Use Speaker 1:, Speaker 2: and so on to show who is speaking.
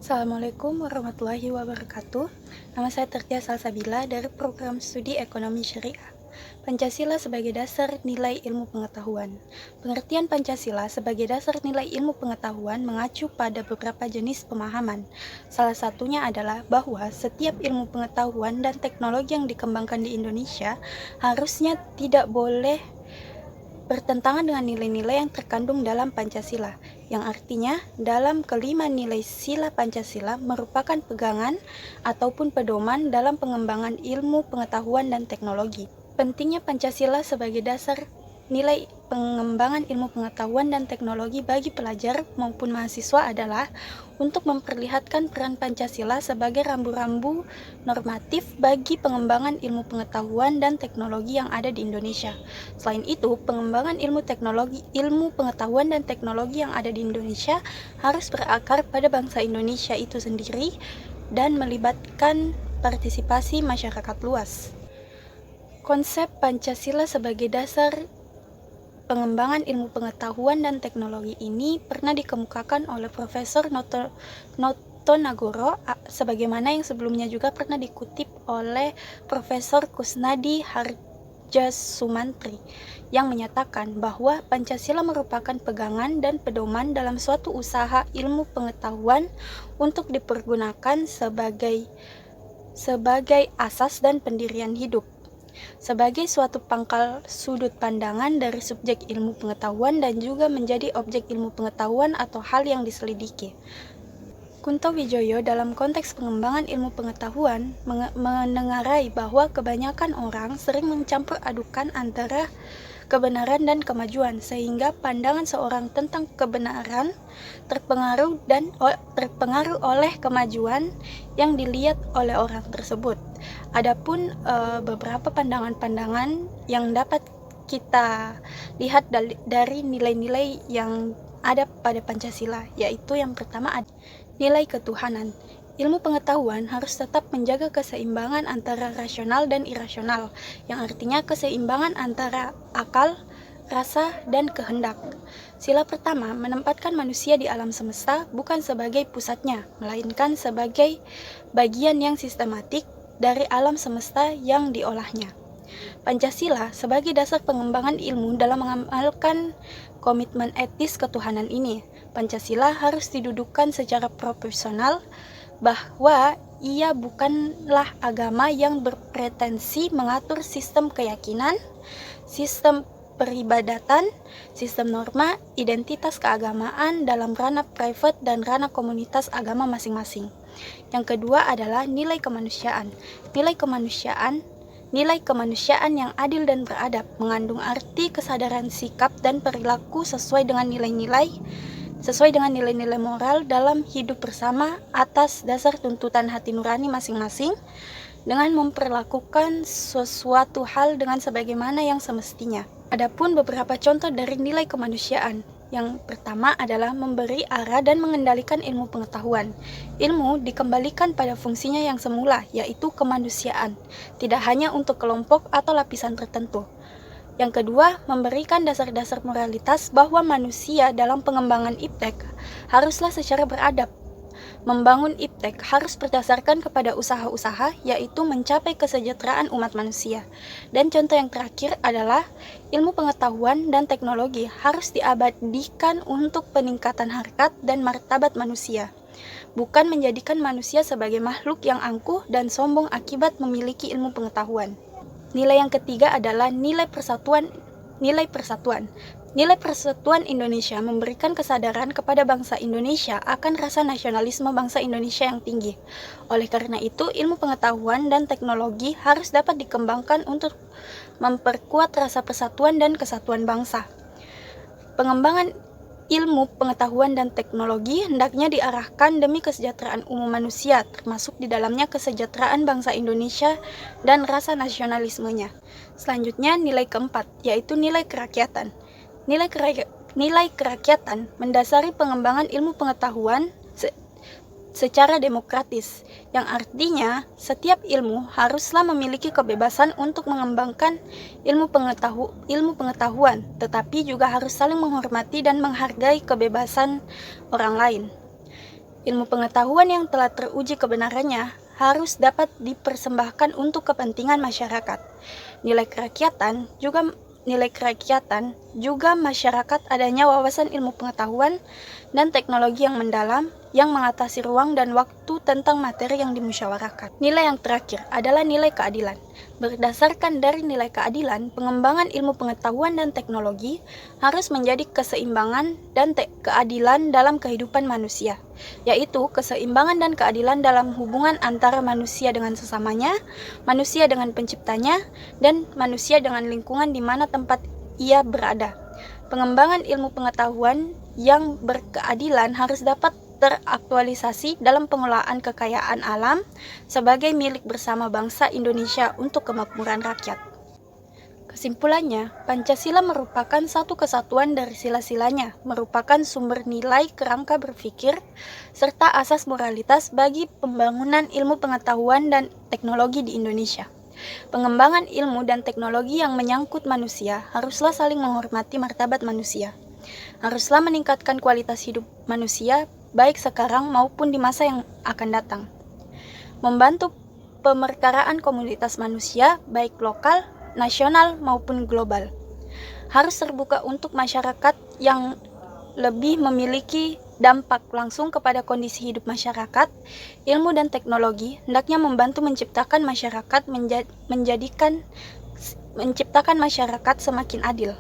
Speaker 1: Assalamualaikum warahmatullahi wabarakatuh. Nama saya Tertia Salsabila dari Program Studi Ekonomi Syariah. Pancasila sebagai dasar nilai ilmu pengetahuan. Pengertian Pancasila sebagai dasar nilai ilmu pengetahuan mengacu pada beberapa jenis pemahaman. Salah satunya adalah bahwa setiap ilmu pengetahuan dan teknologi yang dikembangkan di Indonesia harusnya tidak boleh bertentangan dengan nilai-nilai yang terkandung dalam Pancasila, yang artinya dalam kelima nilai sila Pancasila merupakan pegangan ataupun pedoman dalam pengembangan ilmu pengetahuan dan teknologi. Pentingnya Pancasila sebagai dasar nilai pengembangan ilmu pengetahuan dan teknologi bagi pelajar maupun mahasiswa adalah untuk memperlihatkan peran Pancasila sebagai rambu-rambu normatif bagi pengembangan ilmu pengetahuan dan teknologi yang ada di Indonesia. Selain itu, pengembangan ilmu pengetahuan dan teknologi yang ada di Indonesia harus berakar pada bangsa Indonesia itu sendiri dan melibatkan partisipasi masyarakat luas. Konsep Pancasila sebagai dasar pengembangan ilmu pengetahuan dan teknologi ini pernah dikemukakan oleh Profesor Noto Nagoro, sebagaimana yang sebelumnya juga pernah dikutip oleh Profesor Kusnadi Harjasumantri, yang menyatakan bahwa Pancasila merupakan pegangan dan pedoman dalam suatu usaha ilmu pengetahuan untuk dipergunakan sebagai asas dan pendirian hidup, sebagai suatu pangkal sudut pandangan dari subjek ilmu pengetahuan dan juga menjadi objek ilmu pengetahuan atau hal yang diselidiki. Kunto Wijoyo dalam konteks pengembangan ilmu pengetahuan menengarai bahwa kebanyakan orang sering mencampur adukan antara kebenaran dan kemajuan, sehingga pandangan seorang tentang kebenaran terpengaruh oleh kemajuan yang dilihat oleh orang tersebut. Adapun beberapa pandangan-pandangan yang dapat kita lihat dari nilai-nilai yang ada pada Pancasila, yaitu yang pertama ada nilai ketuhanan. Ilmu pengetahuan harus tetap menjaga keseimbangan antara rasional dan irasional, yang artinya keseimbangan antara akal, rasa, dan kehendak. Sila pertama menempatkan manusia di alam semesta bukan sebagai pusatnya, melainkan sebagai bagian yang sistematik dari alam semesta yang diolahnya. Pancasila sebagai dasar pengembangan ilmu dalam mengamalkan komitmen etis ketuhanan ini. Pancasila harus didudukan secara proporsional bahwa ia bukanlah agama yang berpretensi mengatur sistem keyakinan, sistem peribadatan, sistem norma, identitas keagamaan dalam ranah private dan ranah komunitas agama masing-masing. Yang kedua adalah nilai kemanusiaan. Nilai kemanusiaan yang adil dan beradab mengandung arti kesadaran sikap dan perilaku sesuai dengan nilai-nilai moral dalam hidup bersama atas dasar tuntutan hati nurani masing-masing, dengan memperlakukan sesuatu hal dengan sebagaimana yang semestinya. Adapun beberapa contoh dari nilai kemanusiaan. Yang pertama adalah memberi arah dan mengendalikan ilmu pengetahuan. Ilmu dikembalikan pada fungsinya yang semula, yaitu kemanusiaan, tidak hanya untuk kelompok atau lapisan tertentu. Yang kedua, memberikan dasar-dasar moralitas bahwa manusia dalam pengembangan iptek haruslah secara beradab. Membangun iptek harus berdasarkan kepada usaha-usaha, yaitu mencapai kesejahteraan umat manusia. Dan contoh yang terakhir adalah ilmu pengetahuan dan teknologi harus diabadikan untuk peningkatan harkat dan martabat manusia, bukan menjadikan manusia sebagai makhluk yang angkuh dan sombong akibat memiliki ilmu pengetahuan. Nilai yang ketiga adalah nilai persatuan. Nilai persatuan Indonesia memberikan kesadaran kepada bangsa Indonesia akan rasa nasionalisme bangsa Indonesia yang tinggi. Oleh karena itu, ilmu pengetahuan dan teknologi harus dapat dikembangkan untuk memperkuat rasa persatuan dan kesatuan bangsa. Pengembangan ilmu pengetahuan dan teknologi hendaknya diarahkan demi kesejahteraan umum manusia, termasuk di dalamnya kesejahteraan bangsa Indonesia dan rasa nasionalismenya. Selanjutnya, nilai keempat, yaitu nilai kerakyatan. Nilai kerakyatan mendasari pengembangan ilmu pengetahuan secara demokratis, yang artinya setiap ilmu haruslah memiliki kebebasan untuk mengembangkan ilmu pengetahuan, tetapi juga harus saling menghormati dan menghargai kebebasan orang lain. Ilmu pengetahuan yang telah teruji kebenarannya harus dapat dipersembahkan untuk kepentingan masyarakat. Nilai kerakyatan juga masyarakat adanya wawasan ilmu pengetahuan dan teknologi yang mendalam yang mengatasi ruang dan waktu tentang materi yang dimusyawarahkan. Nilai yang terakhir adalah nilai keadilan. Berdasarkan dari nilai keadilan, pengembangan ilmu pengetahuan dan teknologi harus menjadi keseimbangan dan keadilan dalam kehidupan manusia, yaitu keseimbangan dan keadilan dalam hubungan antara manusia dengan sesamanya, manusia dengan penciptanya, dan manusia dengan lingkungan di mana tempat ia berada. Pengembangan ilmu pengetahuan yang berkeadilan harus dapat teraktualisasi dalam pengelolaan kekayaan alam sebagai milik bersama bangsa Indonesia untuk kemakmuran rakyat. Kesimpulannya, Pancasila merupakan satu kesatuan dari sila-silanya, merupakan sumber nilai kerangka berpikir, serta asas moralitas bagi pembangunan ilmu pengetahuan dan teknologi di Indonesia. Pengembangan ilmu dan teknologi yang menyangkut manusia haruslah saling menghormati martabat manusia. Haruslah meningkatkan kualitas hidup manusia baik sekarang maupun di masa yang akan datang. Membantu pemerkaraan komunitas manusia baik lokal, nasional maupun global. Harus terbuka untuk masyarakat yang lebih memiliki dampak langsung kepada kondisi hidup masyarakat. Ilmu dan teknologi hendaknya membantu menciptakan masyarakat semakin adil.